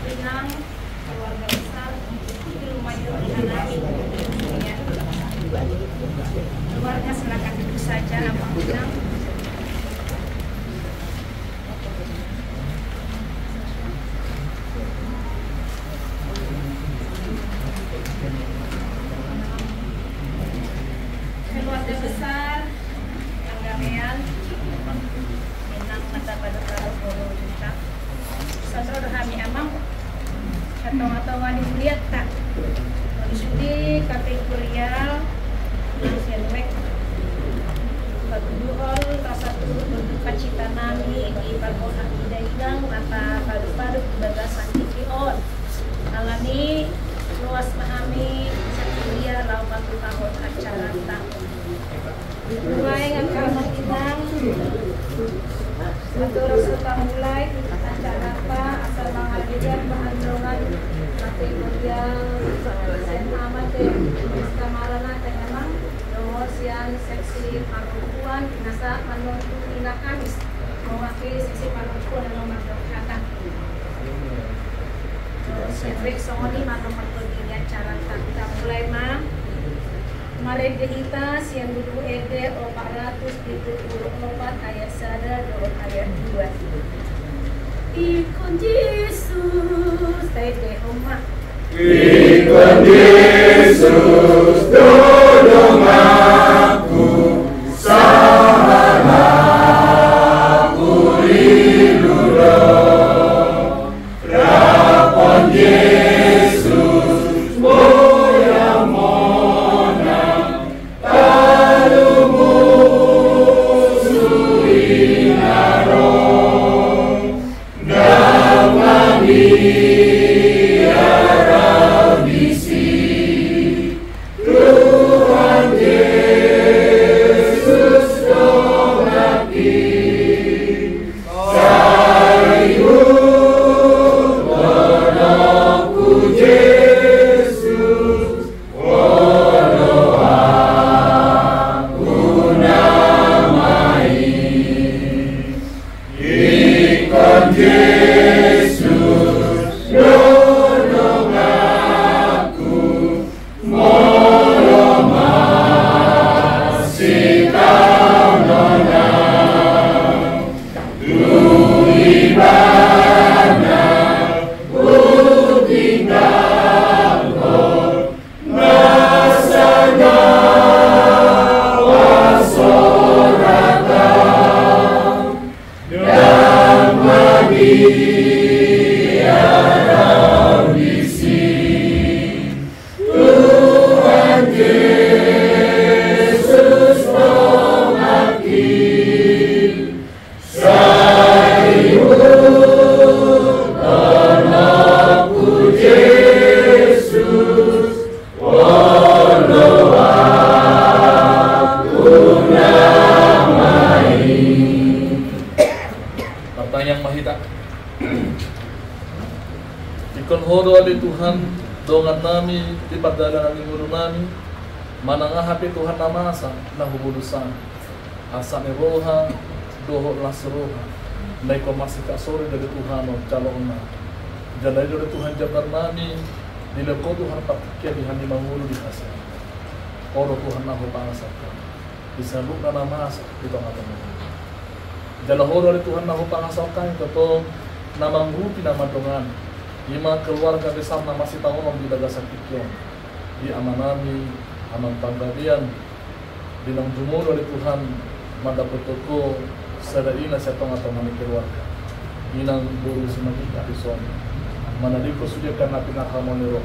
Pinang, keluarga besar di rumah Yohanani, keluarga silakan duduk saja, Abang Pinang. Keluarga besar Anggamean Minang mata pada karo guru kita Sandro Rohami Amang atau wani lihat tak Sudi kafe Korea Asian Wek Pagduhol rasa turut berduka cita nami di Bagoha Hidayang mata padu-padu bagasan kikion alami luas mahami Satria lau 40 tahun acara tahun mulai ngakaman Inang satu rasa mulai acara apa asal menghadirkan bahan-bahan mati kuliah sen amat kamarana memang dosian seksi perempuan nasa menuntu ina Kamis mewakili seksi perempuan dan nomor kata Sedrik Songoni nomor pemilihan acara kita mulai mah Mare Dehita yang dulu ede 474 ayat 1 ayat 2. Ikon Yesus tete omah. Ikon Yesus tolong aku sahabatku rindulo. Rapon Yesus Tuhan dongan nami di padalan nami guru nami manangahapi Tuhan namasa nahubudusan asane roha doho lasroha naiko masih kasore dari Tuhan calona jalai dari Tuhan jabar nami dileko Tuhan pakai di hani mangulu di hasa oro Tuhan nahu pangasaka disaluk na namasa di tengah-tengah jalahoro dari Tuhan nahu pangasaka itu namang rupi nama dongan Ima keluarga besar nama si tahun di daga sakityon di amanami aman panggabian binang jumur oleh Tuhan madapotoko sadaina setong atau mani keluarga inang buru semangika ison manadiko sudah kana pinahamonero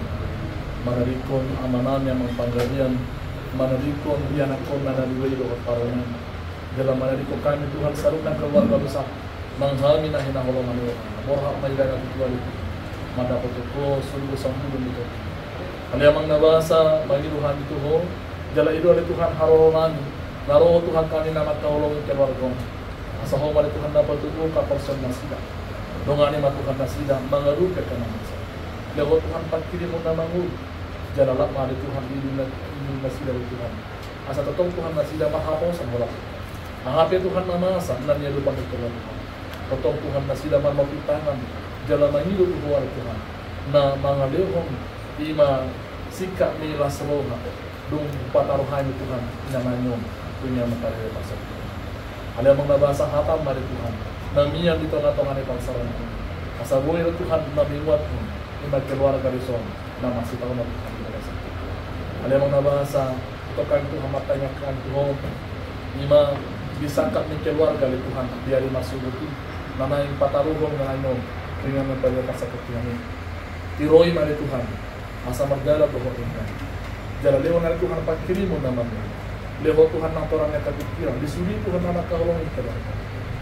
manadiko amanami amang panggabian manadiko yanakon nanadiway do paronan dalam manadiko kami Tuhan sarukan keluarga besar manghami na hinaholongan niro borha may daga tuwali madapat ko sulugo sampulun ito. Alyamang nabasa bagi Tuhan itu ho, jala itu oleh Tuhan harolan, naro Tuhan kami nama taulong keluarga. Asa ho mali Tuhan dapat itu kaperson nasida. Dongani ma Tuhan nasida mangaru ke kana masa. Lago Tuhan pakiri mo na mangu. Jala lak mali Tuhan ini nasida Tuhan. Asa totong Tuhan nasida mahapo sa bola. Mahapi Tuhan namasa nan ya lupa keluarga. Totong Tuhan nasida mapitangan jalan hidup keluar Tuhan. Na mangalehon ima sikap milas roha dung pataruhan Tuhan nyamanyon punya makare pasal. Ada mengnabasa hatam mari Tuhan. Namian di tengah-tengah ni pangsaran Tuhan. Asaboy Tuhan nabi muat ima keluarga rison na masih tahu na Tuhan kita rasa. Ada mengnabasa tokan Tuhan matanya kan Tuhan ima disangkap ni keluarga li Tuhan biar masuk itu nama yang pataruhon nganyon dengan mempelajari pasal Tuhan. Tiroi mari Tuhan. Asa magdala Tuhan Tuhan. Jala lewan mari Tuhan pakirimu namanya. Leho Tuhan natorangnya kepikiran. Disudi Tuhan nama kahulong keluarga.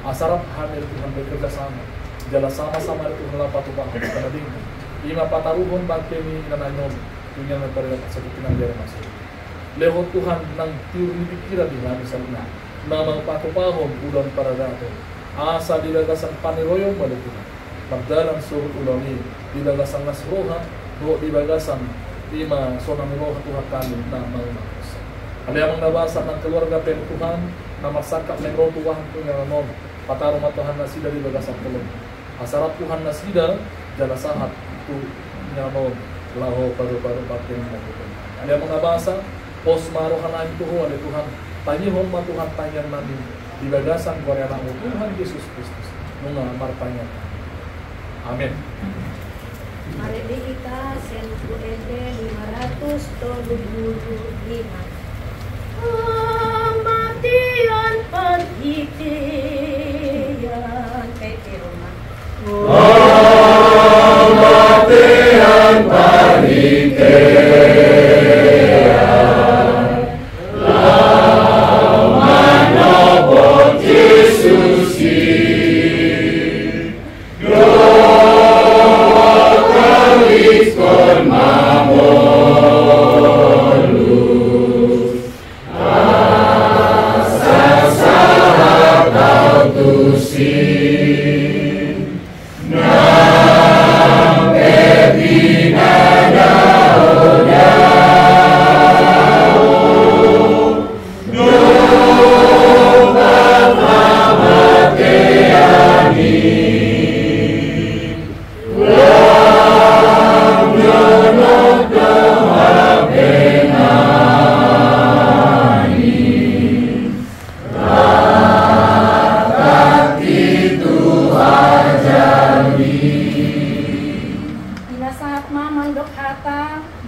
Asarap hamil Tuhan bekerja sama. Jala sama-sama Tuhan lapat Tuhan karena dingin. Ima pataruhon bakemi nananyon punya mempelajari pasal Tuhan biar masuk. Leho Tuhan nang tiuri pikiran di mana misalnya. Nama patupahon ulang para dato. Asa dilagasan paniroyong mali Tuhan. Magdalang surut ulami dilagasan nasroha do dilagasan ima sonang roha Tuhan kami na mga ada yang nabasa ng keluarga pen Tuhan na masakap ng roh Tuhan punya non patarong Tuhan na sida dilagasan tulong asarap Tuhan na sida jala sahat tu non laho paru-paru patin na Tuhan ada yang nabasa pos marohan na Tuhan Tuhan tanyihon ma Tuhan tanyang namin dilagasan Korea na Tuhan Yesus Kristus nunga martanya. Amin. Mari kita sentuh 575. Kematian penghitian Petiruma. Kematian penghitian lawan nopo Yesus con mamolus asasah kautusin nam pepina daunau numpah pamateani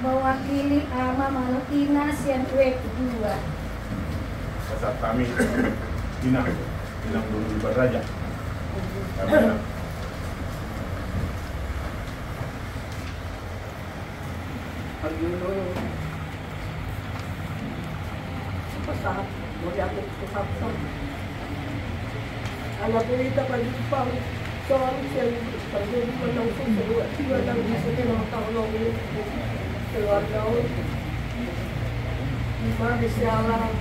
mewakili ama Manukinas yang kedua. Saat kami bilang dulu beraja. Pasahap mo yakin ko sapsap. Anak berita pagi pang soal siang pagi menang susu tiga dan bisa kita tahu ini keluarga lima bisialang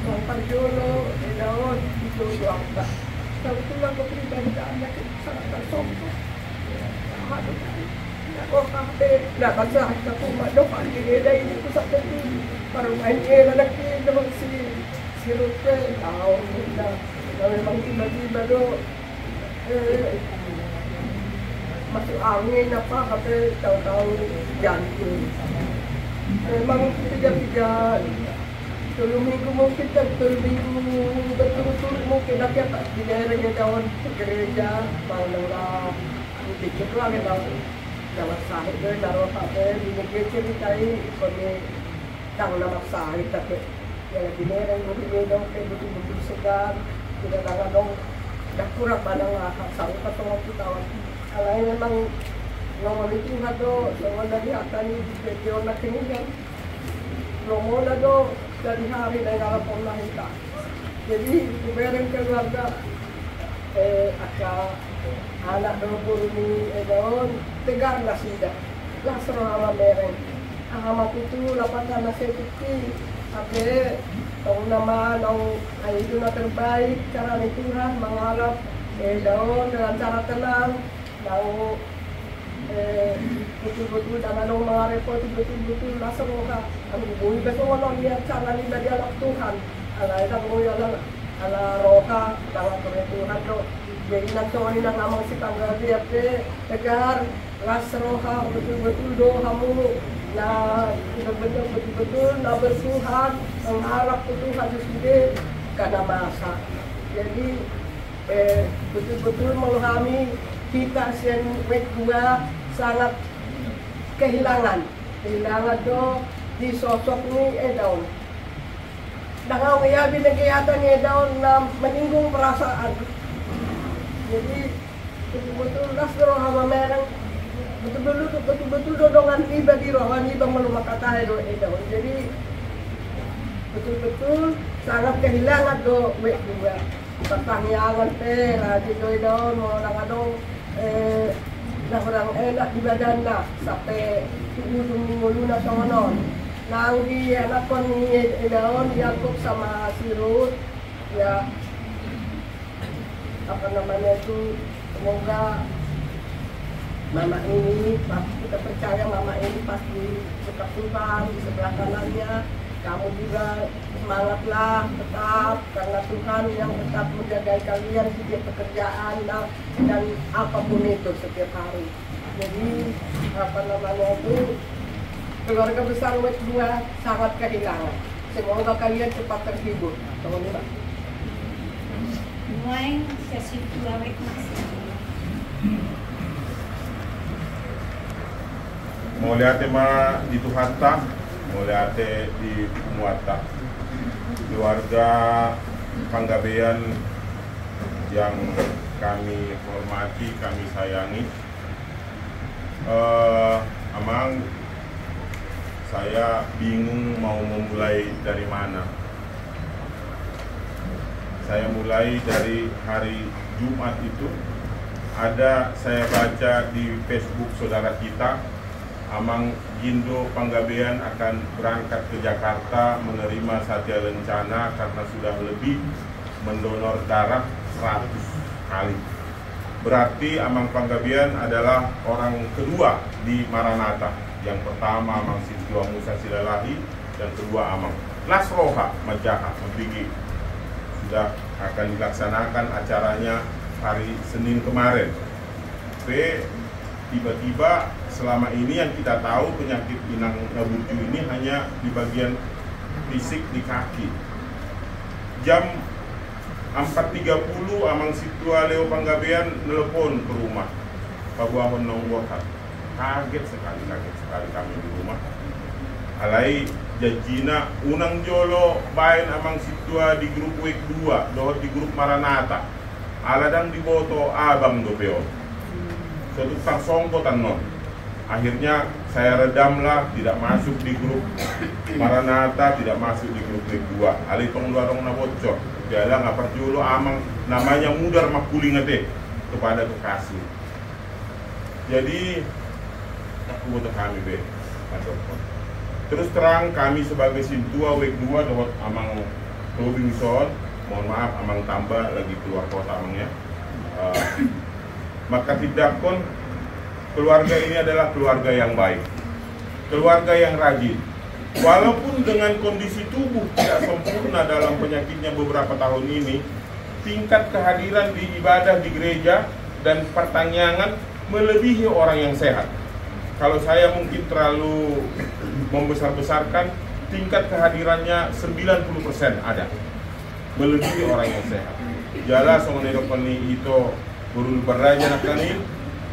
sampai dulu daun itu apa tahu tulang kepribadian anak sangat tersombong. Ako kahit nakasahat ako madok ang ginilay ko sa tabi parang mahingi na naman si Rupen tao na memang tiba-tiba do masuk angin apa kasi tahu-tahu jantung memang tiga-tiga 3 minggu mungkin kan 3 minggu betul-betul mungkin tapi apa di daerahnya daun gereja malah dikit lang daw dapat sahid doon laro pa binigay ceritain kami tang na magsahid tapi yang dinerang mo daw kay betul-betul segar tidak lang dong dakurang pa ng hasang patungong kitawan alay memang ngomong nga do so wala dihatan ni video na kinigan lomo na do dari hari na ngarapong nakita jadi kubereng keluarga aka anak do puro ni daon tegar na sida lasro ama mereng ama itu lapatan na setiti abe tong naman ang ay itu na terbaik cara ni Tuhan mengharap daon dengan cara tenang mau betul-betul dengan mga report betul-betul lasro ka ang buhay beso ano niya cara ni dari anak Tuhan alay lang mo ala roka dengan Tuhan do Jadi nanti nang amang si Panggabean tegar lasroha betul-betul dohamu na betul-betul na bersuhan mengharap Tuhan Yesus karena masa. Jadi betul-betul memahami kita sen dua sangat kehilangan do di sosok ni daun. Dengan ya binegayatan daun na meninggung perasaan. Jadi betul-betul lasroh hama merang betul-betul dodongan tiba di rohani bang melumakatay do daun. Jadi betul-betul sangat kehilangan do wek dua. Pertanyaan di daun mau nang na orang enak di badan na sampai ujung minggu na sonon. Nang di anak kon ni daun Yakub sama si Ruth ya apa namanya itu, semoga mama ini kita percaya mama ini pasti dekat Tuhan di sebelah kanannya. Kamu juga semangatlah tetap karena Tuhan yang tetap menjaga kalian di pekerjaan dan apapun itu setiap hari. Jadi apa namanya itu, keluarga besar Wek 2 sangat kehilangan. Semoga kalian cepat terhibur. Teman-teman. Mulai sesi 2 Wek masih. Mau lihat tema di Tuhata, mau lihat di Muata, keluarga Panggabean yang kami hormati, kami sayangi. Amang, saya bingung mau memulai dari mana. Saya mulai dari hari Jumat itu. Ada saya baca di Facebook saudara kita, Amang Gindo Panggabean akan berangkat ke Jakarta menerima Satya Lencana karena sudah lebih mendonor darah 100 kali. Berarti Amang Panggabean adalah orang kedua di Maranatha. Yang pertama Amang Sintua Musa Silalahi, yang kedua Amang Lasroha Majaha Mempigi. Sudah akan dilaksanakan acaranya hari Senin kemarin. Tiba-tiba selama ini yang kita tahu penyakit inang burju ini hanya di bagian fisik di kaki. Jam 4.30 Amang Situa Leo Panggabean nelpon ke rumah Pak Buahon Nonggohat. Kaget sekali kami di rumah. Alai jajina unang jolo bain Amang Situa di grup Wek 2 dohot di grup Maranatha. Aladang di boto abang do peo. Suatu songko tanon. Akhirnya saya redamlah, tidak masuk di grup Maranatha, tidak masuk di grup Wek 2. Ali pengluarong na bocor. Jala ngapar julo Amang namanya mudar makuling ate kepada kekasih. Jadi aku butuh kami be. Terus terang kami sebagai Sintua Wek 2 dapat Amang Robinson, mohon maaf Amang tambah lagi keluar kota Amangnya. Maka tidak kon keluarga ini adalah keluarga yang baik, keluarga yang rajin. Walaupun dengan kondisi tubuh tidak sempurna dalam penyakitnya beberapa tahun ini, tingkat kehadiran di ibadah di gereja dan pertanyaan melebihi orang yang sehat. Kalau saya mungkin terlalu membesar-besarkan, tingkat kehadirannya 90% ada, melebihi orang yang sehat. Jala songonedokoni itu burul beraja nakanin,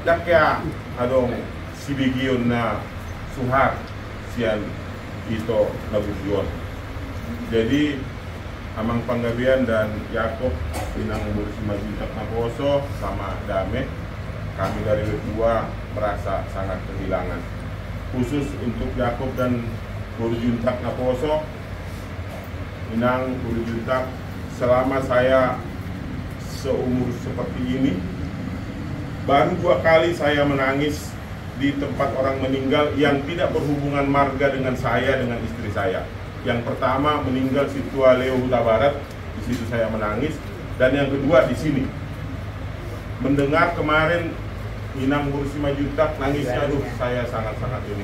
dakya adong sibigion na suhar sian itu nabujuan. Jadi Amang Panggabean dan Yakub Inang Burisma Juntak Naposo sama Dame, kami dari Wek 2 merasa sangat kehilangan. Khusus untuk Yakub dan Buru Juntak Naposo, Inang Buru Juntak, selama saya seumur seperti ini, baru 2 kali saya menangis di tempat orang meninggal yang tidak berhubungan marga dengan saya, dengan istri saya. Yang pertama meninggal Situa Leo Huta Barat, di situ saya menangis, dan yang kedua di sini. Mendengar kemarin Inang Burisma Juntak nangisnya, aduh saya sangat-sangat ini.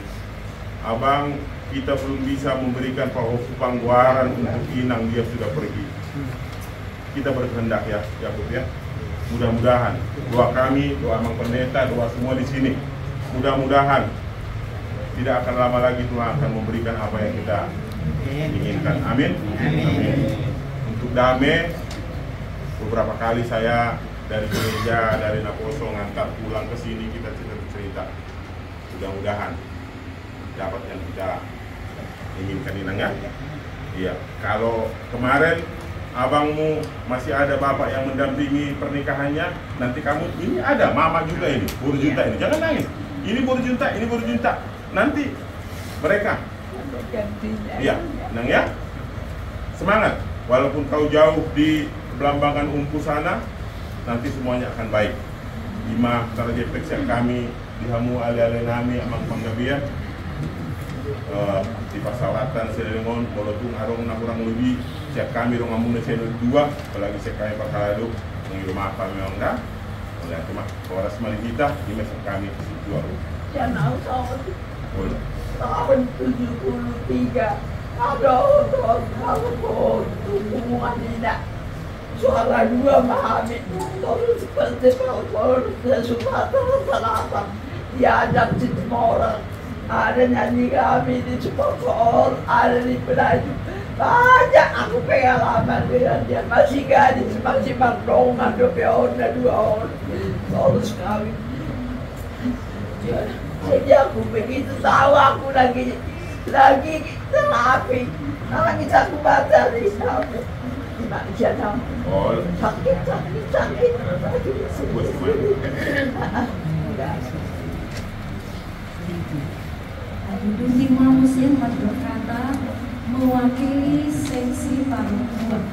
Abang, kita belum bisa memberikan pangguaran untuk Inang, dia sudah pergi. Kita berkehendak ya, Yakub ya. Mudah-mudahan doa kami, doa Mang Pendeta, doa semua di sini, mudah-mudahan tidak akan lama lagi Tuhan akan memberikan apa yang kita inginkan. Amin. Amin. Untuk damai, beberapa kali saya dari gereja, dari Naposo ngantar pulang ke sini, kita cerita. Mudah-mudahan dapat yang kita inginkan ini, ya. Iya. Kalau kemarin abangmu masih ada bapak yang mendampingi pernikahannya, nanti kamu ini ada mama juga ini, Burjunta ini. Jangan nangis. Ini Burjunta. Nanti mereka. Iya, tenang ya. Semangat. Walaupun kau jauh di Belambangan Umpu sana, nanti semuanya akan baik. Lima target yang kami dihamu ale-ale nami amang panggabian. Di Pasawatan, Selengon, Bolotung, Arong, kurang lebih siap kami rong amun na seno dua, apalagi siap kami pakalado ng rumah memang dah. Oleh cuma oras malihita di mesa kami di dua. Yan ang tahun Boleh. tahun 73. Ada tahun hubungan tidak. Suara dua Mahamid terus seperti tahun Sumatera Selatan. Diajak semua orang. Ada nyanyi kami di Cepokol, ada di Penaju. Banyak aku pengalaman dengan dia. Masih gadis, masih mandongan, 2 tahun, 2 tahun. Terus kami. Jadi aku begitu tahu aku lagi terapi. Nangis aku baca di sana. Gimana dia tahu? Oh, Sakit. sebut. Dundi Musim berkata mewakili seksi paruh bawah.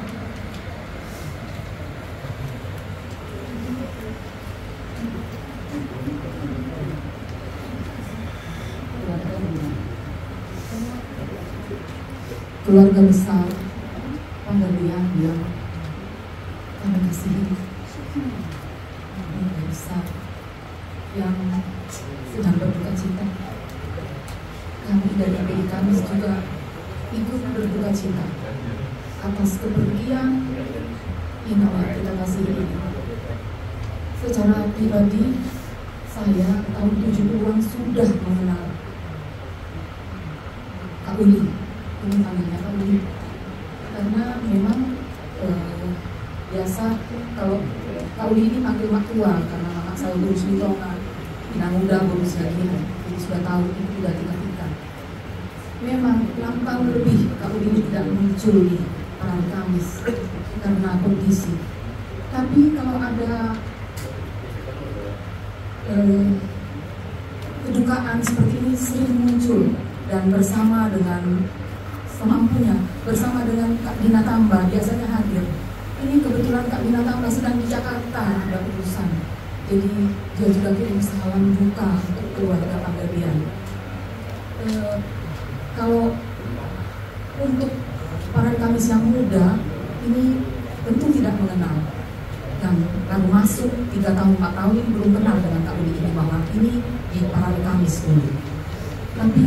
Keluarga besar Panggabean yang kami kasihi, keluarga besar yang sedang berduka cita. Kami dari PDI Kamis juga ikut berduka cita atas kepergian yang kita kasihi ini. Secara pribadi, saya tahun 70-an sudah mengenal Kak Uli. Ini panggilnya Kak Uli karena memang biasa kalau Kak Uli ini panggil mak tua karena anak saya berusia tongan, Inang muda berusia gini, jadi sudah tahu itu sudah tingkat. Memang 6 tahun lebih Kak Uli ini tidak muncul di Parang Kamis karena kondisi. Tapi kalau ada kedukaan seperti ini sering muncul dan bersama dengan semampunya, bersama dengan Kak Dina Tamba biasanya hadir. Ini kebetulan Kak Dina Tamba sedang di Jakarta ada urusan, jadi dia juga kirim salam duka untuk keluarga Panggabean. Kalau untuk para Kamis yang muda ini tentu tidak mengenal dan baru masuk 3 tahun 4 tahun ini belum kenal dengan Kak Uli ini bahwa ini di para Kamis dulu. Tapi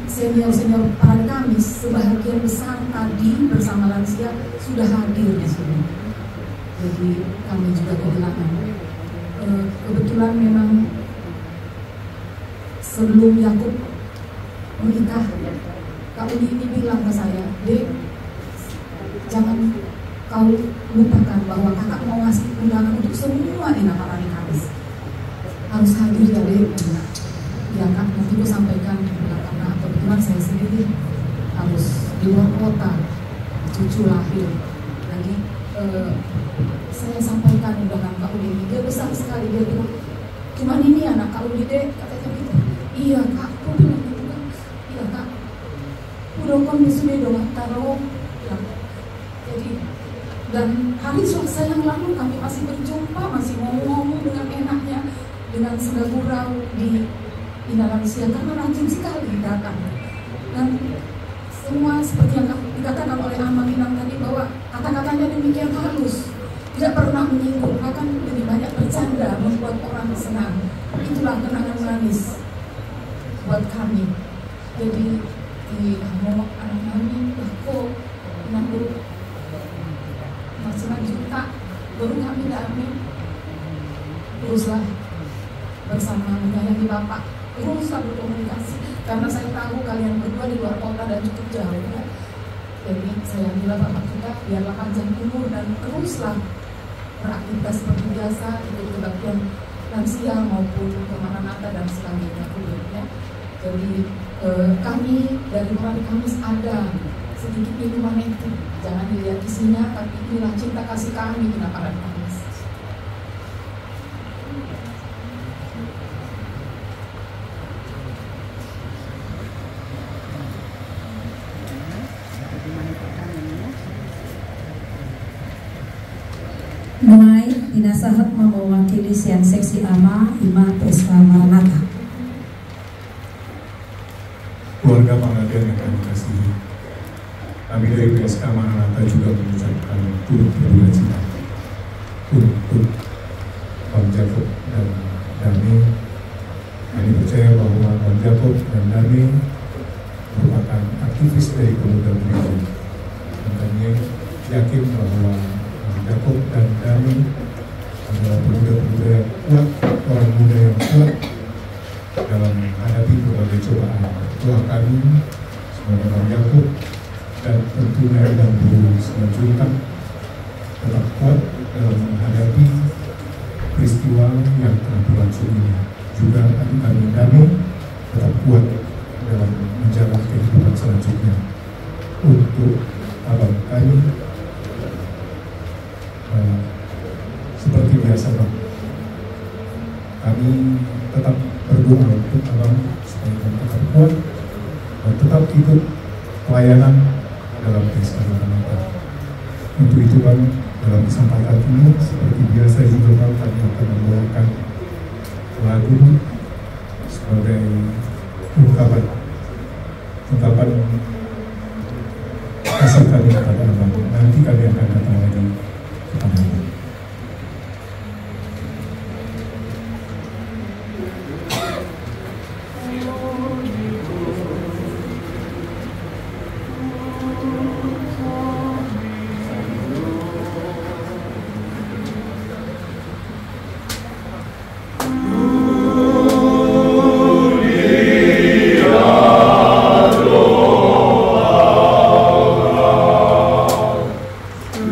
senior para Kamis sebahagian besar tadi bersama lansia sudah hadir di sini. Jadi kami juga kehilangan. Kebetulan memang sebelum Yakub menikah, Kak Uli ini bilang ke saya, Dek, jangan kau lupakan bahwa kakak mau ngasih undangan untuk semua di Parang Kamis. Harus hadir ya, Dek. Ya Kak, nanti aku sampaikan karena kebetulan saya sendiri harus di luar kota, cucu lahir. Jadi saya sampaikan undangan Kak Uli ini. Dia besar sekali, dia bilang, cuman ini anak Kak Uli, Dek, katanya gitu. Iya Kak, aku bilang gitu kan. Iya Kak, udah kondisi dong taruh. Jadi dan hari Selasa yang lalu kami masih berjumpa, masih ngomong dengan enaknya dengan sedang gurau di Indonesia karena rajin sekali datang. Dan semua seperti yang dikatakan oleh Amang Inang tadi bahwa kata-katanya demikian halus, tidak pernah menyinggung, bahkan lebih banyak bercanda membuat orang senang. Itulah kenangan manis buat kami. Jadi di ngomong anak kami, aku 60 juta Guru kami Darmin, teruslah bersama menyayangi Bapak, teruslah berkomunikasi, karena saya tahu kalian berdua di luar kota dan cukup jauh ya. Jadi sayangilah Bapak kita, biarlah panjang umur dan teruslah beraktivitas seperti biasa, ikut kebaktian lansia maupun Maranatha dan sebagainya ya. Jadi kami dari Hari Kamis ada sedikit minuman itu, jangan dilihat isinya, tapi inilah cinta kasih kami di Hari Kamis. Mulai dinasahat mewakili siang seksi ama Ima PSK Maranatha. Keluarga pengabdian yang kami kasihi, kami dari PSK Maranatha juga mengucapkan turut berduka cita untuk Bang Jacob dan Dani. Kami percaya bahwa Bang Jacob dan Dani merupakan aktivis dari pemuda Belitung. Dan kami yakin bahwa Bang Jacob dan Dani adalah pemuda-pemuda yang kuat, orang muda yang kuat dalam menghadapi berbagai cobaan. Doa kami semoga Bang Jacob dan tentunya dan Bu Simanjuntak tetap kuat dalam menghadapi peristiwa yang telah berlangsung ini. Juga adik kami Dani tetap kuat dalam menjalani kehidupan selanjutnya. Untuk abang kami seperti biasa Bang, kami tetap berdoa untuk abang supaya tetap kuat dan tetap ikut pelayanan dalam PSK Maranatha. Untuk itu Bang, dalam kesempatan ini seperti biasa juga Bang, kami akan membawakan lagu sebagai ungkapan kasih kami kepada abang. Nanti kami akan datang lagi kepada abang.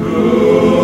Lord.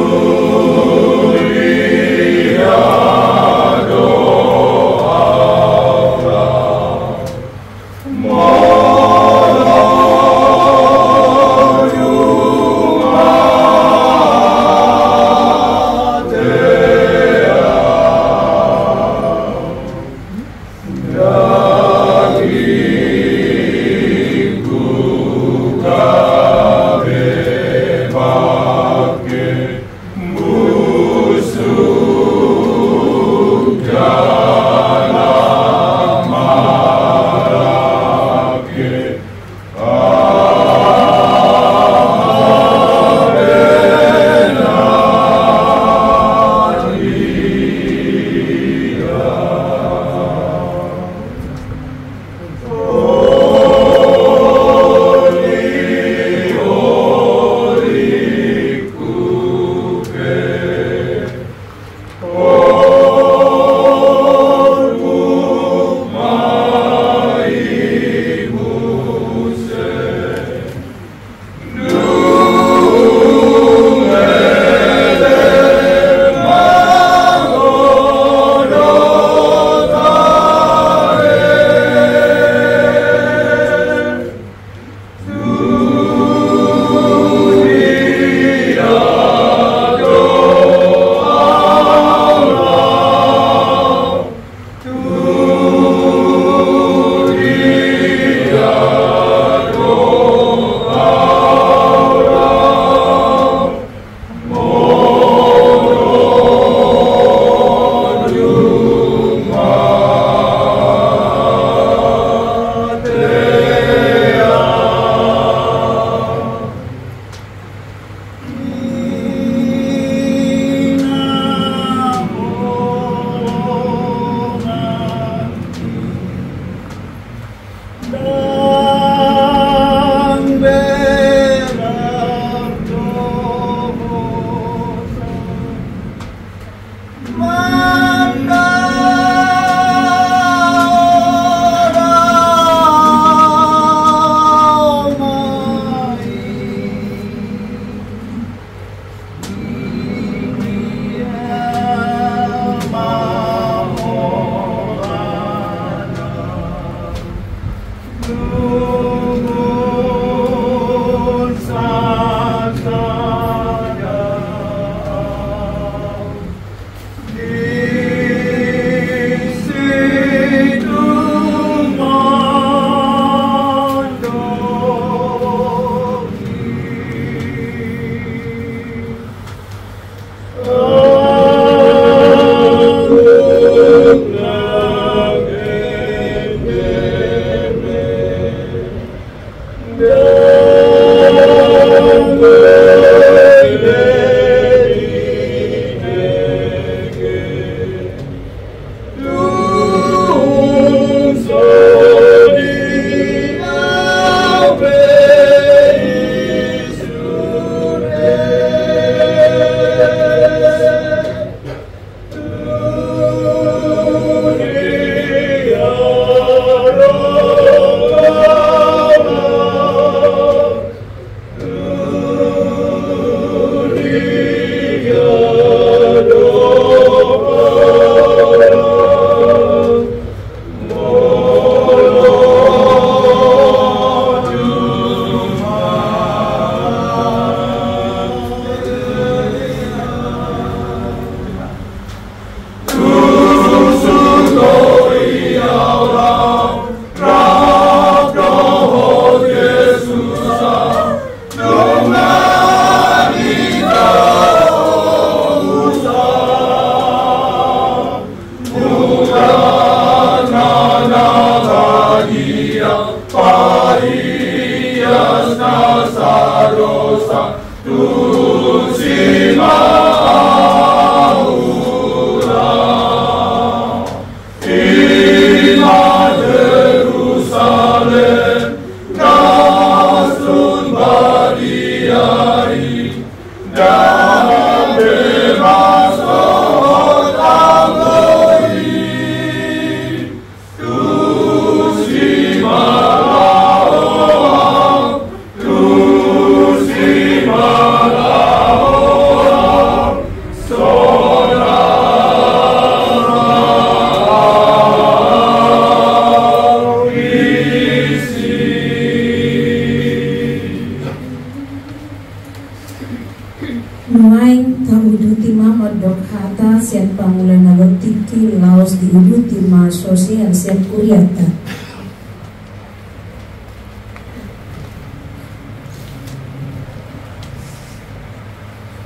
Sian Siap Kuriata.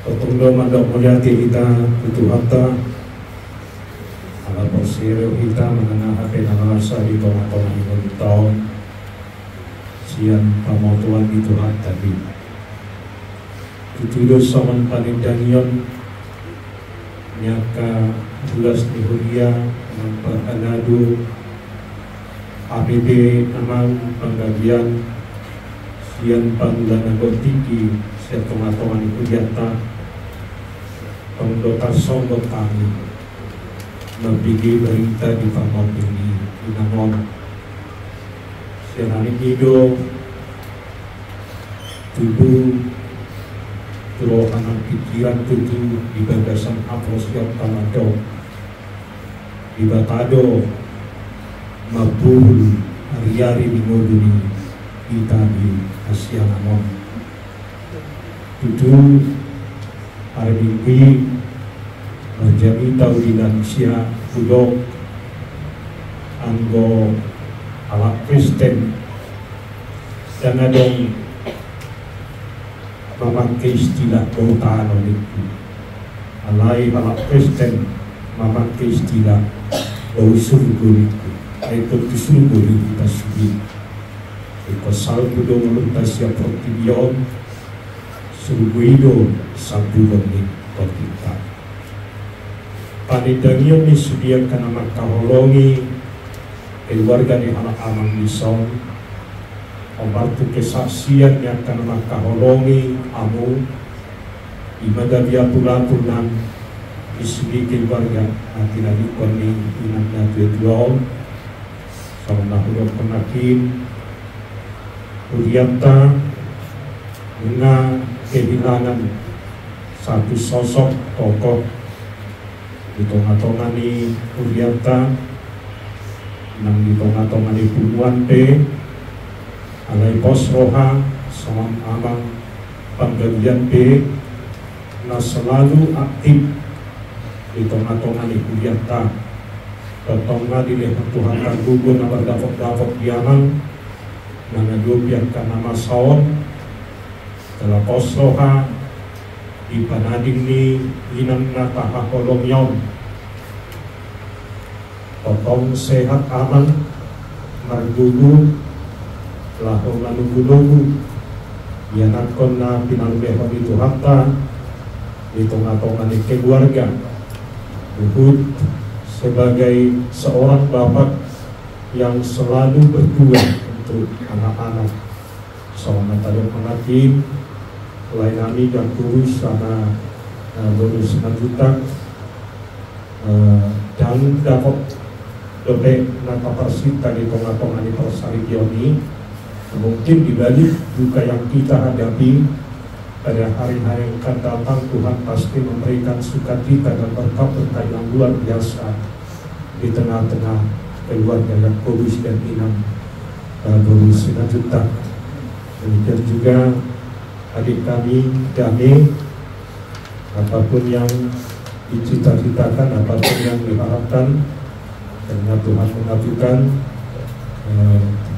Potongdo mandok mulyati kita itu hatta ala posiro kita mengenai HP nangasa di tong-tong ini tahun sian pamotuan itu hatta di tujuh saman panindanion nyaka bulas nihulia memperhanadu APB amang penggagian sian panggulana tinggi sian tong-tongan itu jata pengdotar sombong kami membigi berita di pamong ini inamon sianani hidup tubuh turo anak pikiran tujuh di bagasan apos yang tamado di batado mabul hari-hari di moduni kita di Asia namon tujuh hari minggu menjadi tahu di Indonesia budok anggo ala Kristen dan adong memakai istilah kota itu alai ala Kristen memakai istilah bau surga itu surga kita sudah ikut salbu dong luntas ya pertibion surga itu satu lebih kita panindangyon ni sediakan amat kaholongi keluarga ni anak amang bison omartu kesaksian yang akan amat kaholongi amu ibadah dia pula-pulang ismi keluarga nanti nalikon ni inang tujuan sama nahulong penakin Urianta dengan kehilangan satu sosok tokoh di tengah-tengah ni Urianta nang di tengah-tengah ni Puluante alai pos roha sama amang panggajian P na selalu aktif di tengah-tengah ni Urianta tetangga di leher Tuhan kan gugur na berdapok-dapok diamang na nadubiak ka nama saon telah pos roha di panading ni inang natahakolong yon potong sehat aman margugu lahong lanugu-lugu yanakon na pinalbehon itu hatta hitung-hitungan ni keluarga Uhud sebagai seorang bapak yang selalu berdua untuk anak-anak seorang tadong pengakim lain kami dan kurus sana bonus juta dan dapat lebih nakaparsita di tengah-tengah di persarikion ini mungkin dibalik duka yang kita hadapi pada hari-hari yang akan datang Tuhan pasti memberikan sukacita dan berkat yang luar biasa di tengah-tengah keluarga yang kurus dan inam bonus juta. Demikian juga adik kami Dame, apapun yang dicita-citakan, apapun yang diharapkan, karena Tuhan mengabulkan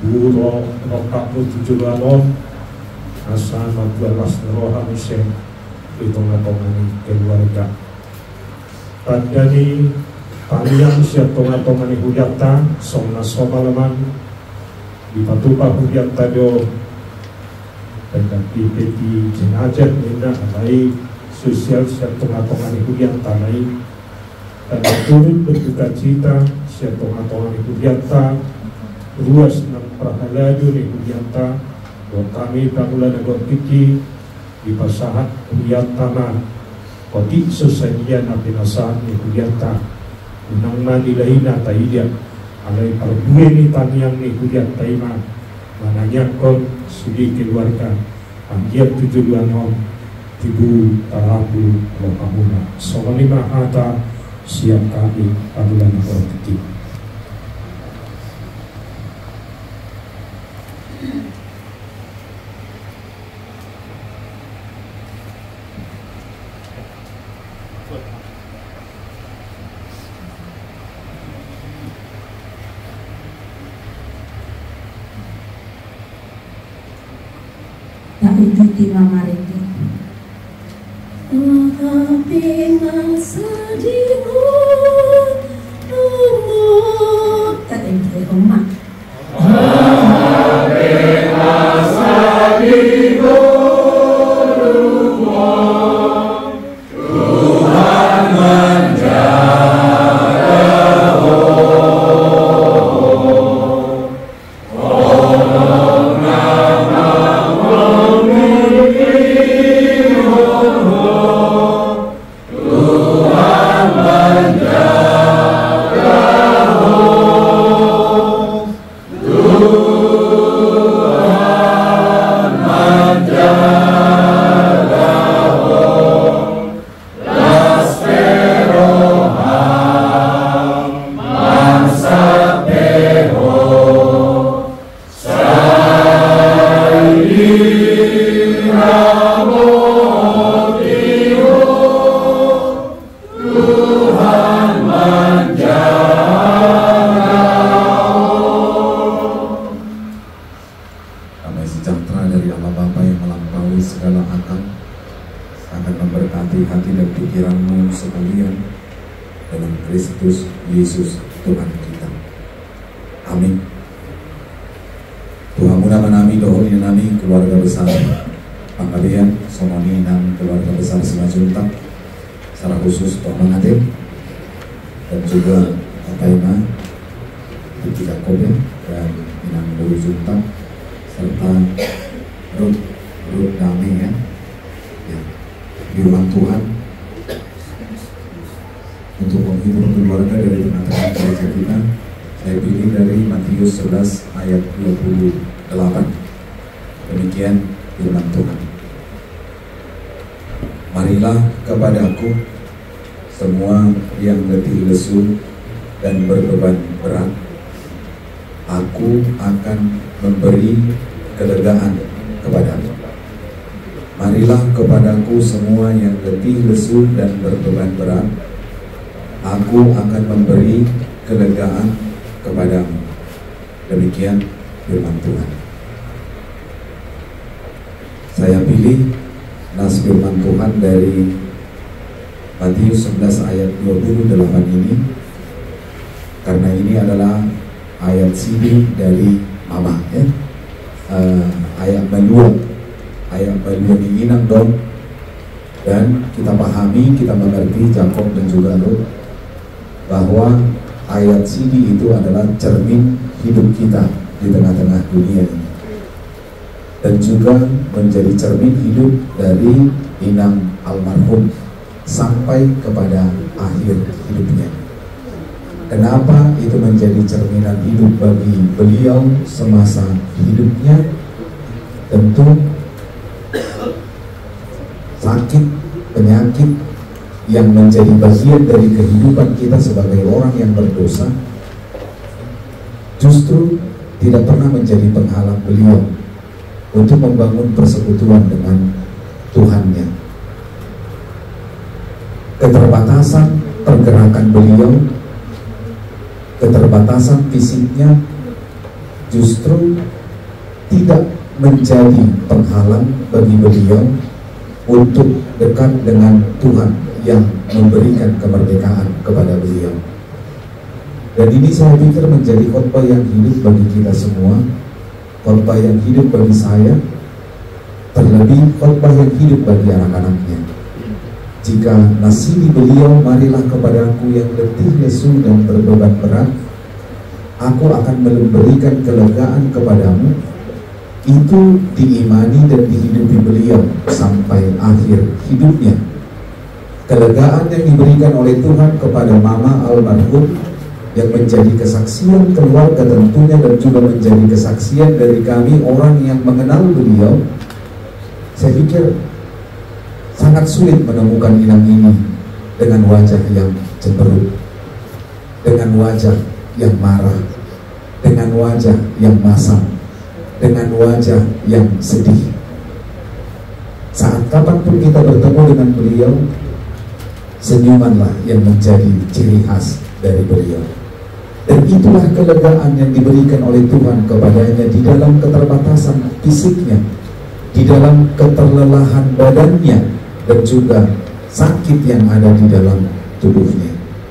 Guru Rokakmu Tujulalon Asa Magwalas Roha Musem di tengah-tengah keluarga pada ni panjang siap tengah-tengah hujata somna somalaman di patupa hujata do tetapi peti jenazah minna alai sosial siap tengah-tengah hujata lain dan turut berduka cita siap tengah-tengah hujata ruas enam prahaladu ni hujata buat kami bangunan negara kiki di pasahat hujata na kotik sesanian nabi nasan ni hujata unang na dilahina taidia alai pardue ni taniang ni hujata ima mananya kon sudi keluarga panjat tujuan on tibu tarabu rohamuna somalima hata siap kami bangunan negara kiki. Ya itu di mama Rete. Tapi masa dimu nomor tak ada rumah. Ave masa dimu nomor Tuhan menjaga Yesus Tuhan kita. Amin. Tuhan mudah menami doa ini nami keluarga besar pangkalian somoni nang keluarga besar Simajuntak secara khusus Pak Mangatim dan juga Bapak Ima Bukti Jakob dan Inang Bulu Juntak serta Ruth Dami ya. Firman Tuhan untuk menghibur keluarga dari tengah-tengah gereja kita, saya pilih dari Matius 11 ayat 28. Demikian firman Tuhan. Marilah kepadaku semua yang letih lesu dan berbeban berat, aku akan memberi kelegaan kepadamu. Marilah kepadaku semua yang letih lesu dan berbeban berat, aku akan memberi kelegaan kepadamu. Demikian firman Tuhan. Saya pilih nas firman Tuhan dari Matius 11 ayat 28 ini karena ini adalah ayat CD dari Mama ya. Ayat manual diinang dong, dan kita pahami, kita mengerti Jakob dan juga Ruth bahwa ayat CD itu adalah cermin hidup kita di tengah-tengah dunia ini, dan juga menjadi cermin hidup dari Inang almarhum sampai kepada akhir hidupnya. Kenapa itu menjadi cerminan hidup bagi beliau semasa hidupnya? Tentu sakit, penyakit yang menjadi bagian dari kehidupan kita sebagai orang yang berdosa justru tidak pernah menjadi penghalang beliau untuk membangun persekutuan dengan Tuhannya. Keterbatasan pergerakan beliau, keterbatasan fisiknya justru tidak menjadi penghalang bagi beliau untuk dekat dengan Tuhan yang memberikan kemerdekaan kepada beliau. Dan ini saya pikir menjadi khotbah yang hidup bagi kita semua, khotbah yang hidup bagi saya, terlebih khotbah yang hidup bagi anak-anaknya. Jika nasihat beliau, marilah kepadaku yang letih lesu dan berbeban berat, aku akan memberikan kelegaan kepadamu, itu diimani dan dihidupi beliau sampai akhir hidupnya. Kelegaan yang diberikan oleh Tuhan kepada Mama almarhum yang menjadi kesaksian keluarga tentunya, dan juga menjadi kesaksian dari kami orang yang mengenal beliau. Saya pikir sangat sulit menemukan Inang ini dengan wajah yang cemberut, dengan wajah yang marah, dengan wajah yang masam, dengan wajah yang sedih. Saat kapanpun kita bertemu dengan beliau, senyumanlah yang menjadi ciri khas dari beliau. Dan itulah kelegaan yang diberikan oleh Tuhan kepadanya di dalam keterbatasan fisiknya, di dalam keterlelahan badannya dan juga sakit yang ada di dalam tubuhnya.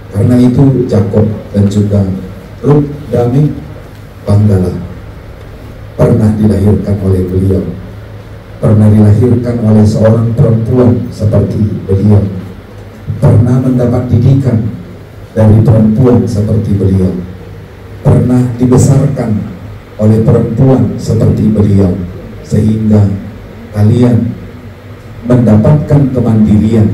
Karena itu Jakob dan juga Rut Dami, banggalah, pernah dilahirkan oleh beliau, pernah dilahirkan oleh seorang perempuan seperti beliau, pernah mendapat didikan dari perempuan seperti beliau, pernah dibesarkan oleh perempuan seperti beliau, sehingga kalian mendapatkan kemandirian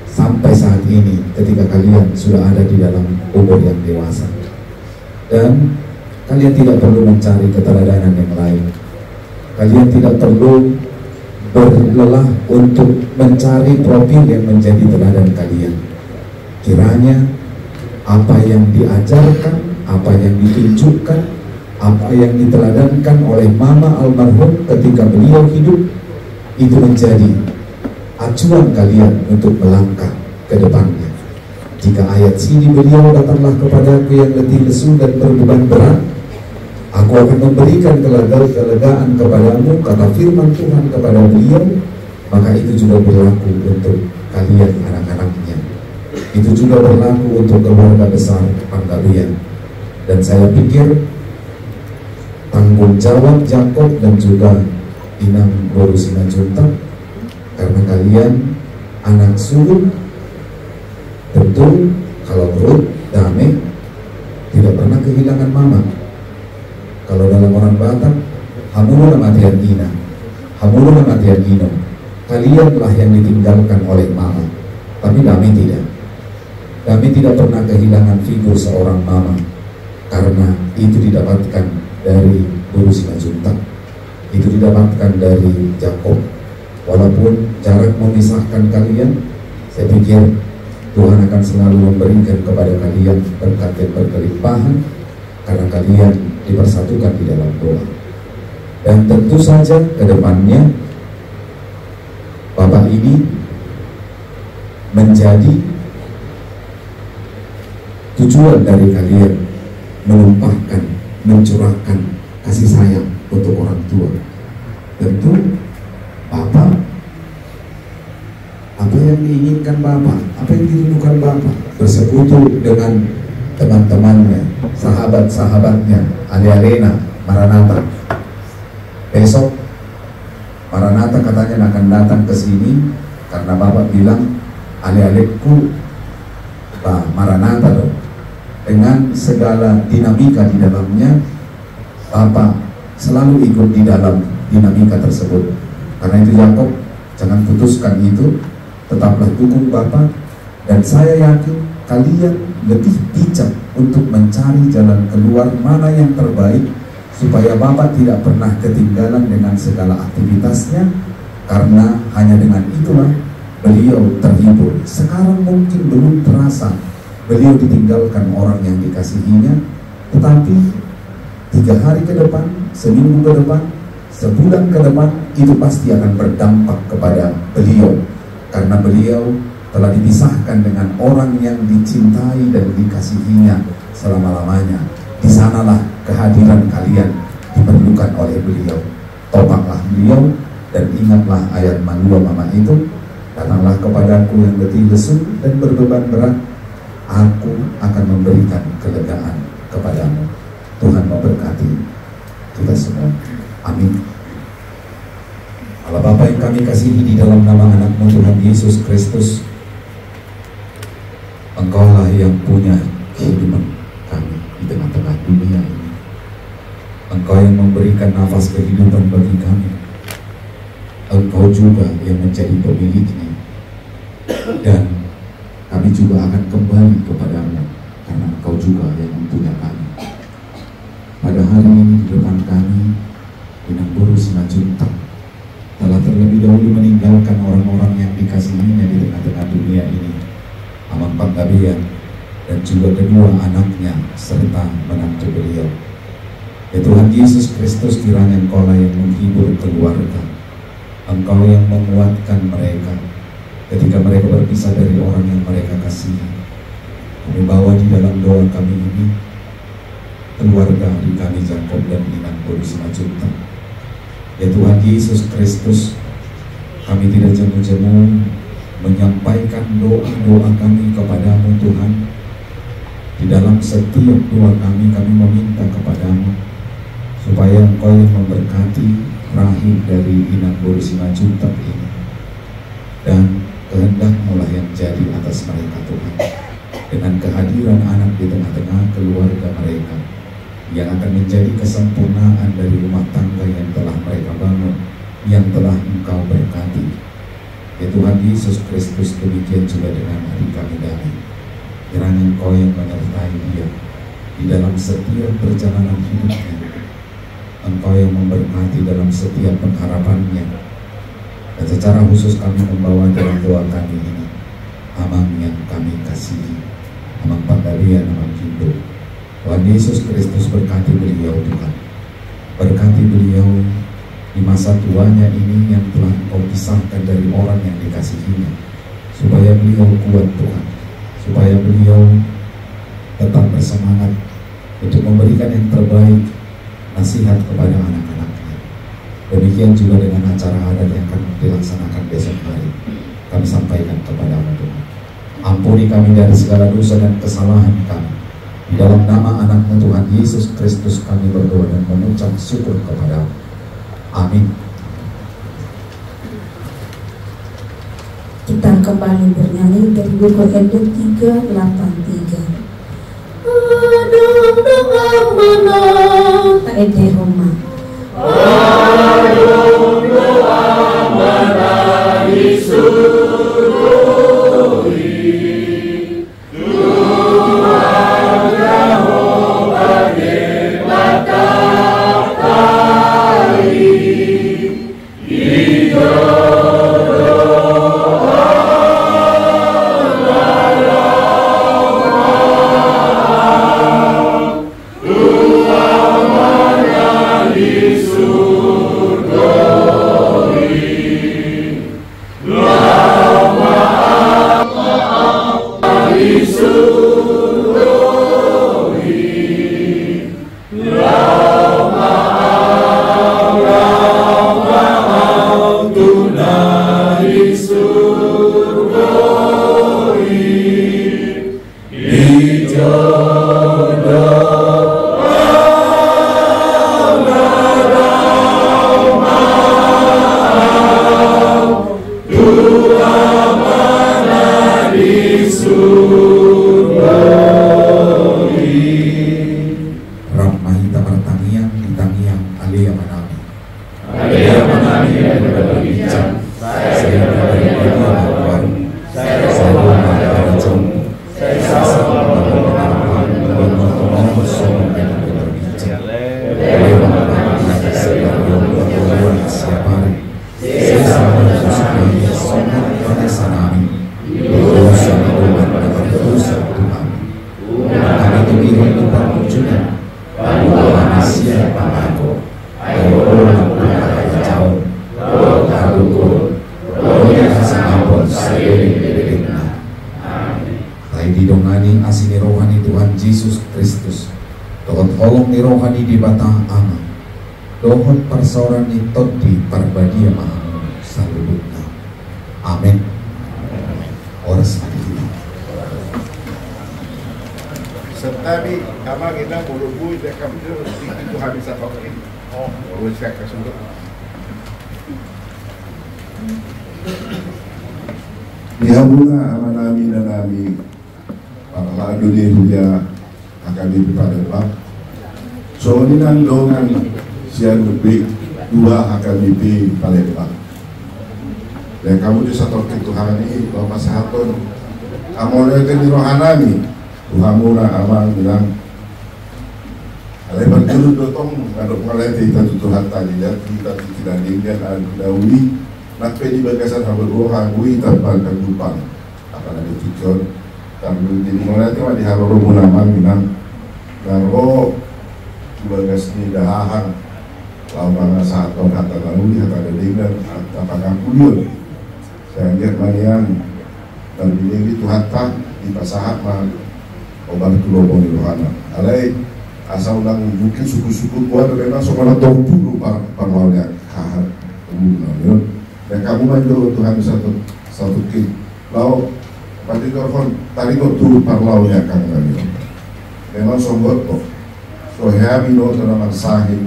sampai saat ini ketika kalian sudah ada di dalam umur yang dewasa. Dan kalian tidak perlu mencari keteladanan yang lain. Kalian tidak perlu berlelah untuk mencari profil yang menjadi teladan kalian. Kiranya apa yang diajarkan, apa yang ditunjukkan, apa yang diteladankan oleh Mama almarhum ketika beliau hidup, itu menjadi acuan kalian untuk melangkah ke depannya. Jika ayat sini beliau, datanglah kepadaku yang letih lesu dan berbeban berat, aku akan memberikan kelegaan kepadamu, kata firman Tuhan kepada beliau, maka itu juga berlaku untuk kalian anak-anaknya. Itu juga berlaku untuk keluarga besar kalian. Dan saya pikir tanggung jawab Jakob dan juga Inang Boru Simanjuntak, karena kalian anak sulung, tentu kalau Rut Dame tidak pernah kehilangan mama. Kalau dalam orang Batak, hamulu matian ina, hamulu matian ino, kalianlah yang ditinggalkan oleh mama. Tapi Dame tidak. Dame tidak pernah kehilangan figur seorang mama, karena itu didapatkan dari Boru Simanjuntak, itu didapatkan dari Jakob. Walaupun jarak memisahkan kalian, saya pikir Tuhan akan selalu memberikan kepada kalian berkat dan berkelimpahan, karena kalian dipersatukan di dalam doa. Dan tentu saja ke depannya Bapak ini menjadi tujuan dari kalian, menumpahkan, mencurahkan kasih sayang untuk orang tua. Tentu Bapak, apa yang diinginkan Bapak, apa yang dirindukan Bapak, bersekutu dengan teman-temannya, sahabat-sahabatnya, Ale-alena, Maranatha. Besok Maranatha katanya akan datang ke sini karena Bapak bilang Ale-aleku Pak Maranatha dong. Dengan segala dinamika di dalamnya, Bapak selalu ikut di dalam dinamika tersebut. Karena itu Jakob, jangan putuskan itu, tetaplah dukung Bapak. Dan saya yakin kalian lebih bijak untuk mencari jalan keluar mana yang terbaik, supaya Bapak tidak pernah ketinggalan dengan segala aktivitasnya. Karena hanya dengan itulah beliau terhibur. Sekarang mungkin belum terasa beliau ditinggalkan orang yang dikasihinya, tetapi 3 hari ke depan, seminggu ke depan, sebulan ke depan, itu pasti akan berdampak kepada beliau, karena beliau telah dipisahkan dengan orang yang dicintai dan dikasihinya selama-lamanya. Di sanalah kehadiran kalian diperlukan oleh beliau. Topaklah beliau dan ingatlah ayat Manua Mama itu, datanglah kepadaku yang letih lesu dan berbeban berat, aku akan memberikan kelegaan kepadamu. Tuhan memberkati kita semua. Amin. Allah Bapa yang kami kasihi, di dalam nama anak-Mu Tuhan Yesus Kristus, Engkaulah yang punya kehidupan kami di tengah-tengah dunia ini. Engkau yang memberikan nafas kehidupan bagi kami. Engkau juga yang menjadi pemiliknya. Dan kami juga akan kembali kepadamu, karena Engkau juga yang mempunyai kami. Pada hari ini di depan kami, Inang Boru Simanjuntak telah terlebih dahulu meninggalkan orang-orang yang dikasihinya di tengah-tengah dunia ini, Amang Panggabean dan juga kedua anaknya serta menantu beliau. Ya Tuhan Yesus Kristus, kiranya Engkaulah yang menghibur keluarga, Engkau yang menguatkan mereka ketika mereka berpisah dari orang yang mereka kasihi. Kami bawa di dalam doa kami ini keluarga di kami Jakob dan Inang Boru Simanjuntak. Ya Tuhan Yesus Kristus, kami tidak jemu-jemu menyampaikan doa-doa kami kepadamu Tuhan. Di dalam setiap doa kami meminta kepadamu supaya Engkau yang memberkati rahim dari Inang Boris Simanjuntak ini, dan kehendak-Mu lah yang jadi atas mereka Tuhan, dengan kehadiran anak di tengah-tengah keluarga mereka yang akan menjadi kesempurnaan dari rumah tangga yang telah mereka bangun, yang telah Engkau berkati. Ya Tuhan Yesus Kristus, demikian juga dengan adik kami Dani. Kiranya Engkau yang menyertai dia di dalam setiap perjalanan hidupnya, Engkau yang memberkati dalam setiap pengharapannya. Dan secara khusus kami membawa dalam doa kami ini Amang yang kami kasihi, Amang Panggabean, Amang Kindo. Tuhan Yesus Kristus, berkati beliau Tuhan, berkati beliau di masa tuanya ini yang telah Engkau pisahkan dari orang yang dikasihinya, supaya beliau kuat Tuhan, supaya beliau tetap bersemangat untuk memberikan yang terbaik nasihat kepada anak-anaknya. Demikian juga dengan acara adat yang akan dilaksanakan besok hari, kami sampaikan kepada-Mu Tuhan. Ampuni kami dari segala dosa dan kesalahan kami. Di dalam nama anak-Mu Tuhan Yesus Kristus kami berdoa dan mengucap syukur kepada-Mu. Amin. Kita kembali bernyanyi dari buku Edo 383. Adong doa mana tak ede homa. Adong doa mana disurui. Tuhan Yahweh berkata-kata didongani asini rohani Tuhan Yesus Kristus, dohot holong ni rohani di batang ama, dohot persoalan ni todi parbadia mahamu saludutna. Amin. Ores adikina. Serta di ama kita bulu-bulu dekat itu habis apa ini? Oh, bulu saya kasih dulu. Dihabuna amanami dan nami para dunia huja akan dipakai. So ini nandongan siang lebih dua akan dipakai. Dan kamu di satu Tuhan ini bapak sahaton amolnya di rohanami Tuhanmu na aman bilang lebar dulu dotong ngadok ngalai kita Tuhan tadi dan kita tidak dingin dan dauli nak pedi bagasan habul rohan wi tanpa kegupan akan ada tujuan dan jadi mulai itu di haloro munaman bilang dan bagas ni dahahan lama saat ton kata dauli kata dingin apakah kuliun saya lihat manian dan ini Tuhan tak di pasahat mah obat tulobong di rohana alai asal nang mungkin suku-suku gua memang sekolah dulu parlaunya kahar kemudian dan kamu manjo Tuhan satu king lau pati telepon tadi kok tuh parlaunya kang kami memang sombot kok sohami no tanaman sahih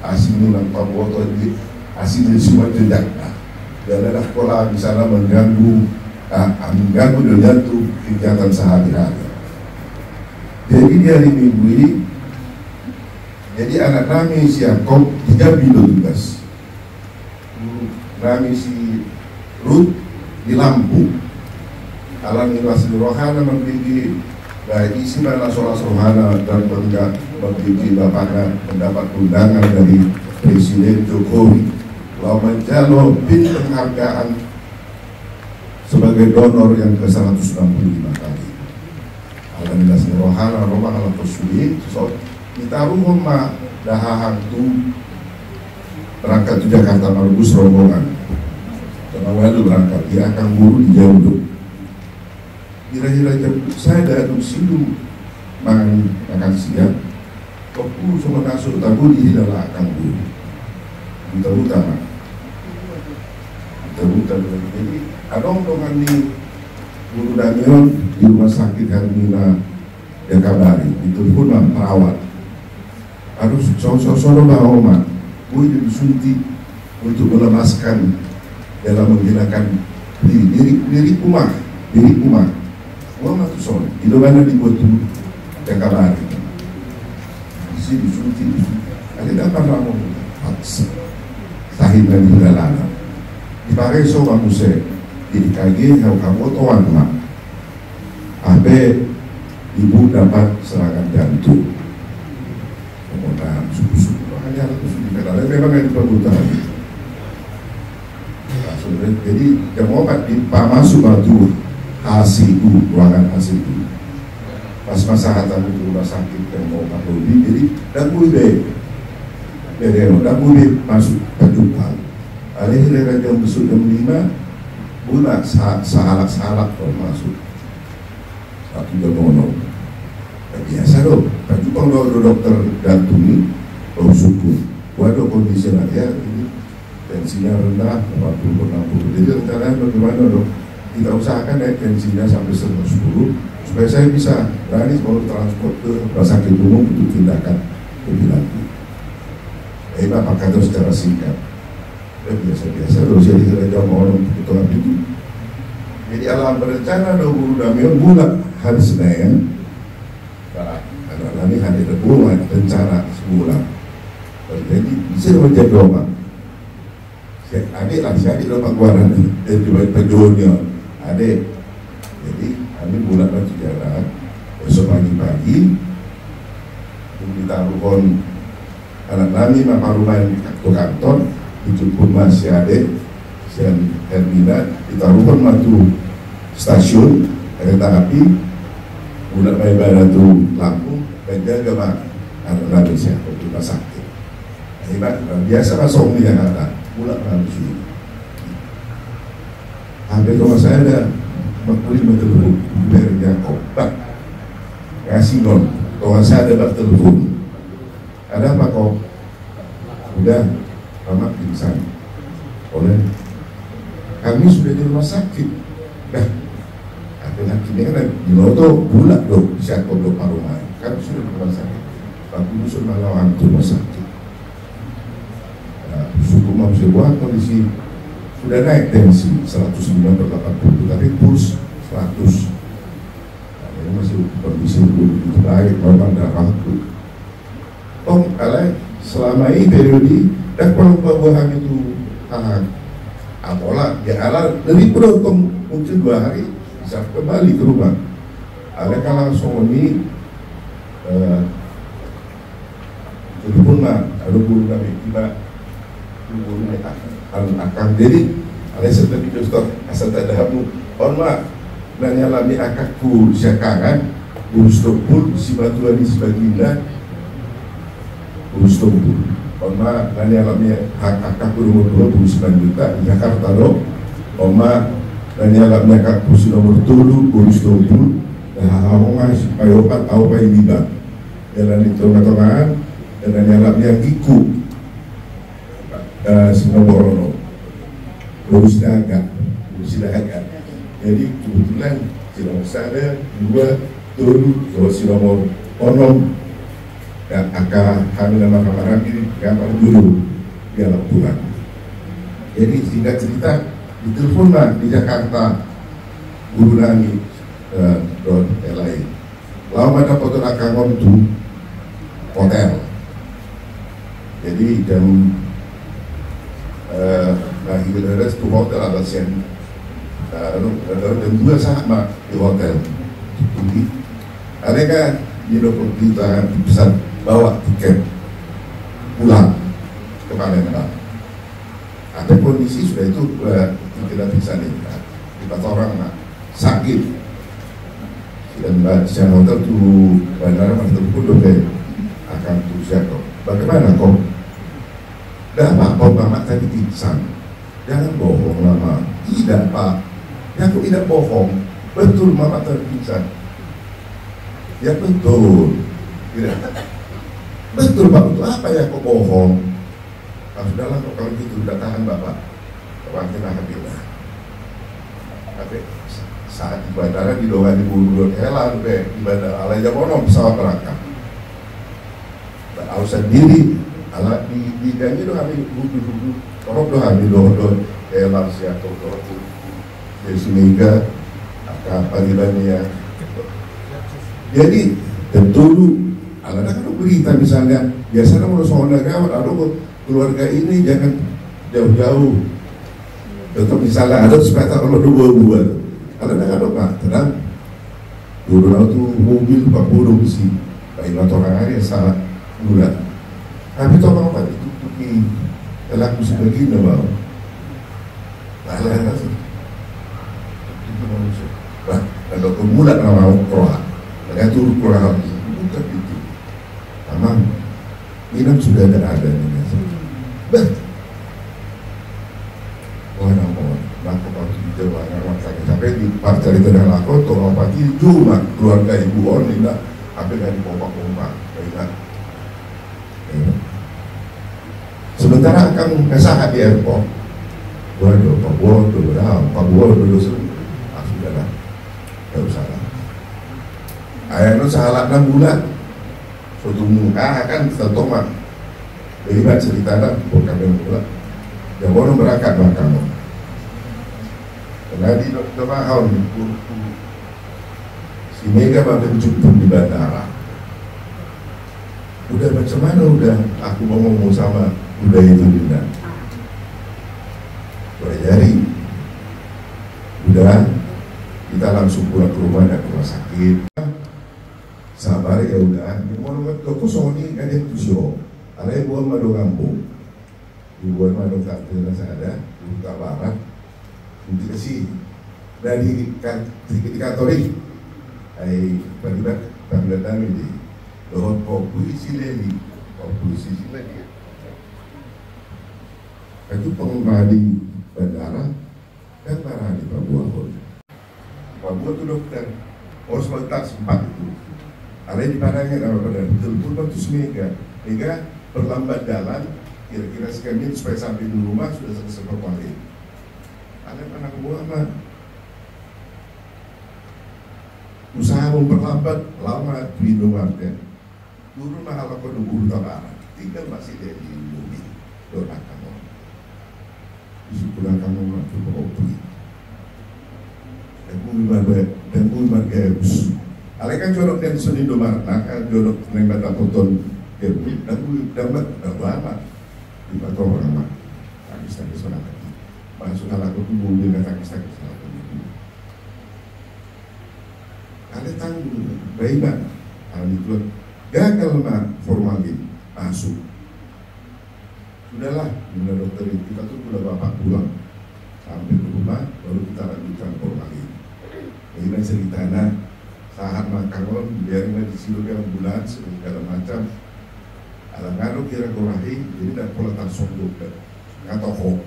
asing nang pamoto di asing di semua jejak dan ada sekolah di sana mengganggu dengan tuh kegiatan sehari-hari. Jadi di hari Minggu ini, jadi anak kami si Yakob 3 bilo tugas. Kami si Ruth di Lampung, alam ilas di rohana membeli isi mana solas rohana dan membeli bapaknya mendapat undangan dari Presiden Jokowi, lalu mencalon bin penghargaan sebagai donor yang ke-165 kali. Alhamdulillah rohana rumah alam tersebut so kita rumah dahahang tu berangkat ke Jakarta Margus rombongan karena walu berangkat dia akan guru di jauh kira-kira jam saya ada silu makan siang kopu sama kasut tabu di dalam akan guru kita utama jadi adong dengan di Guru Damion di rumah sakit Hermina Dekabari itu pun perawat harus sosok bahwa gue disuntik untuk melemaskan dalam menggunakan diri rumah gua mah tuh soal itu mana dibuat tuh Dekabari isi disuntik ada apa kamu sahih dan berlalu dipakai soal musik dikagi kamu tuan mak abe ibu dapat serangan jantung kemudian suku-suku hanya harus dikatakan memang ada kebutuhan jadi yang obat di masuk batu HCU ruangan HCU pas masa hatan itu rumah sakit yang mau obat lebih jadi dan boleh masuk ke depan ada hilang jam besok jam 5 bulan sahalak kalau masuk satu dono biasa dong kan juga kalau dokter jantung ini kalau suku waduh kondisi ya ini tensinya rendah 40-60 jadi rencananya bagaimana dong kita usahakan naik tensinya sampai 110 supaya saya bisa berani kalau transport ke rumah sakit umum untuk tindakan lebih lanjut Bapak kata secara singkat biasa-biasa loh jadi kerja mau orang kebutuhan itu jadi alam berencana ada Guru Damion bulan hari Senin ini hari Rabu rencana sebulan jadi bisa menjadi doang adik lah si adik doang keluaran dari pejuangnya adik jadi kami bulan lagi jalan besok pagi-pagi ditaruhkan anak kami maka rumah ke kantor itu pun masih ada dan Hermina ditaruhkan matu stasiun kereta api bulan Maibara itu Lampung dan jaga mak anak Indonesia untuk rumah sakit biasa masuk yang ada bulan lalu hampir rumah saya ada 45 telepon dari Yakob ngasih non rumah saya ada telepon ada apa kok udah Mama pingsan oleh kami sudah di rumah sakit dah akhirnya kan di noto bulat dong bisa kodok rumah kami sudah di rumah sakit aku musuh melawan rumah sakit suku mau sebuah kondisi sudah naik tensi 109/80 tapi puls 100 ini masih kondisi begitu baik memang darah itu kalau selama ini periode dan kalau buah itu apalah ya alar dari penonton mungkin 2 hari bisa kembali ke rumah ada kalau suami itu pun mah ada guru kami tiba guru mereka akan jadi ada seperti dokter asal tak ada kamu mah nanya lami akakku sekarang guru stopul si batuan di sebagian guru stopul Oma nanya alamnya kakak nomor 29 juta di Jakarta dong. Oma nanya alamnya kakak kursi nomor 7 kursi 20. Nah, aku ngasih payokan tahu pakai libat. jalan itu Matongan dengan yang Giku Sinoborono lurus dagang. Jadi kebetulan Sinomor sada dua dulu kalau Sinomor onom dan aka kami nama kamaran ini gambar dulu di alam Tuhan. Jadi singkat cerita ditelepon di Jakarta guru nami don lain. Lama ada foto akangon tu hotel. Jadi jam lagi beres tu hotel ada sen. Dan dua sama di hotel. Jadi ada kan di dokter kita pesan bawa tiket pulang ke Palembang. Ada kondisi sudah itu tidak bisa nih, kita orang sakit dan siang hotel tuh bandara masih terpukul akan tuh siapa? Bagaimana kok? Dah apa mama tadi pingsan? Jangan bohong lama. Tidak pak, ya aku tidak bohong. Betul mama tadi pingsan. Ya betul. Tidak. Betul pak, betul apa ya kok bohong? Nah, sudahlah kalau gitu udah tahan bapak. Waktu nak bilang. Tapi saat di bandara di doa di bulu helan di bandara ala Jabono pesawat berangkat. Dan aku sendiri ala di ganji doa kami duduk orang doa kami doa helan siapa doa tu dari Sumega apa ya. Jadi tentu ala ada kan berita misalnya biasanya kalau soal negara ada keluarga ini jangan jauh-jauh. Tetap misalnya ada supaya tak kalau dua ada nak tenang. Dulu tu mobil 40 besi, baik orang hari salah bulan. Tapi tu orang apa itu pergi elak musim begini bang. Bahala nasi. Itu manusia. Bah, kalau kemulat nama Quran, mereka turun Quran bukan itu. Tamam, minum sudah ada ni. Bah. Sampai di partai itu dengan aku tuh apa cuma keluarga ibu on ini apa dari pompa baiklah. Sementara kamu kesahat di airport, waduh Papua dulu sudahlah, tidak usah lah. Ayah salah 6 bulan, suatu muka kan tertomak. Beribat cerita dah, bukan bulan. Jangan berangkat kamu. Karena di Dr. Mahal si Mega makin cukup di bandara. Udah macam mana udah aku mau ngomong sama udah itu Dinda. Pelajari. Udah kita langsung pulang ke rumah dan ke rumah sakit. Sabar ya udah. Mau nggak toko Sony kan dia tuh ada yang buat madu kampung. Dibuat madu kampung ada buka barat. Untuk kasih dari kantor ini, pada kami di dohon polisi lagi, itu pengemudi bandara dan para di Papua itu dokter, harus letak sempat itu. Ada di padangnya nama pada betul-betul itu Mega berlambat jalan, kira-kira sekian menit supaya sampai di rumah sudah selesai perkuali. Ada anak buah mah usaha memperlambat lama di Indomaret. Dulu mahal aku 20 tahun tinggal masih dari mobil doa kamu disukulah kamu waktu kopi dan bulan gaibs alekan jorok dan seni Indomaret kan jorok neng bata poton gaibs dan dapat lama di batu orang mah tangis orang masuk hal aku tuh mobil dan tangis ada tanggung baik banget hal itu gagal mah formalin masuk sudahlah menurut dokter kita tuh udah bapak pulang sampai ke rumah baru kita lanjutkan formalin ini ceritanya saat makan biarnya di situ ambulans segala macam alang-alang kira korahi jadi tidak pola tarsonggo atau hoax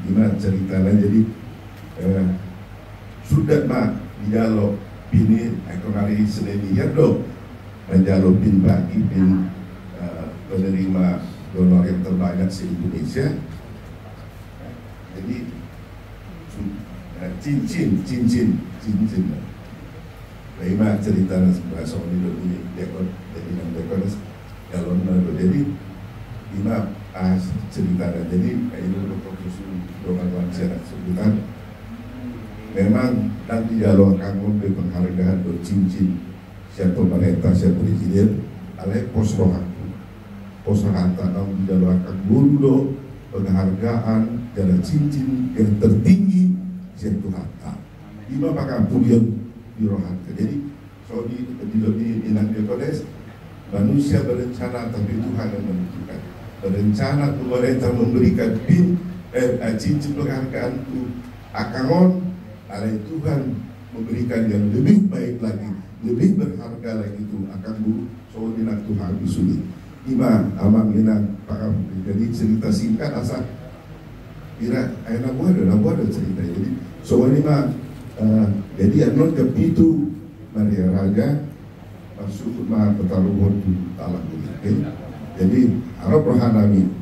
gimana ceritanya jadi sudah mah dialog bini ekonomi seneni ya dong menjalur pin bagi pin penerima donor yang terbanyak se-Indonesia. Jadi cincin. Lima cerita bahasa ini lebih dekor, jadi yang dekor galon jadi lima cerita. Jadi ini berfokus dengan lansia sebutan. Memang nanti jalur kamu penghargaan do cincin siapa pemerintah siapa presiden, alai pos rohanta kamu di jalur kamu do penghargaan jalan cincin yang tertinggi siapa harta. Lima pakai pulian di rohanta. Jadi so di inang Dekodes manusia berencana tapi Tuhan yang menentukan. Berencana pemerintah memberikan cincin penghargaan itu akangon, alai Tuhan memberikan yang lebih baik lagi, lebih berharga lagi itu akan so inang Tuhan disulit. Ima amang inang pakai. Jadi cerita singkat asal kira nak buat cerita. Jadi so ini mah jadi anon kepitu Maria Raja masuk mah pertaruhan di talang ini. Jadi harap rohanami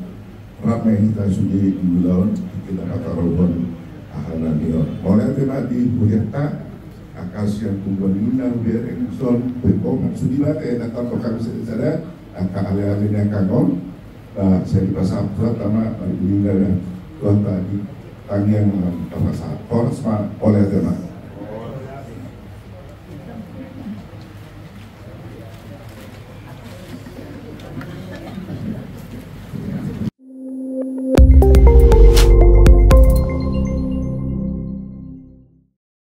ramai kita sudah di lawan kita pertaruhan ahanami. Oleh tema di Buyata akas yang kubanina berengson bekom sudah ada tanpa kami sedara angka alih-alihnya kangon. Saya dipasang surat sama meninggal dan Tuhan tadi tanggiang pasal oleh tema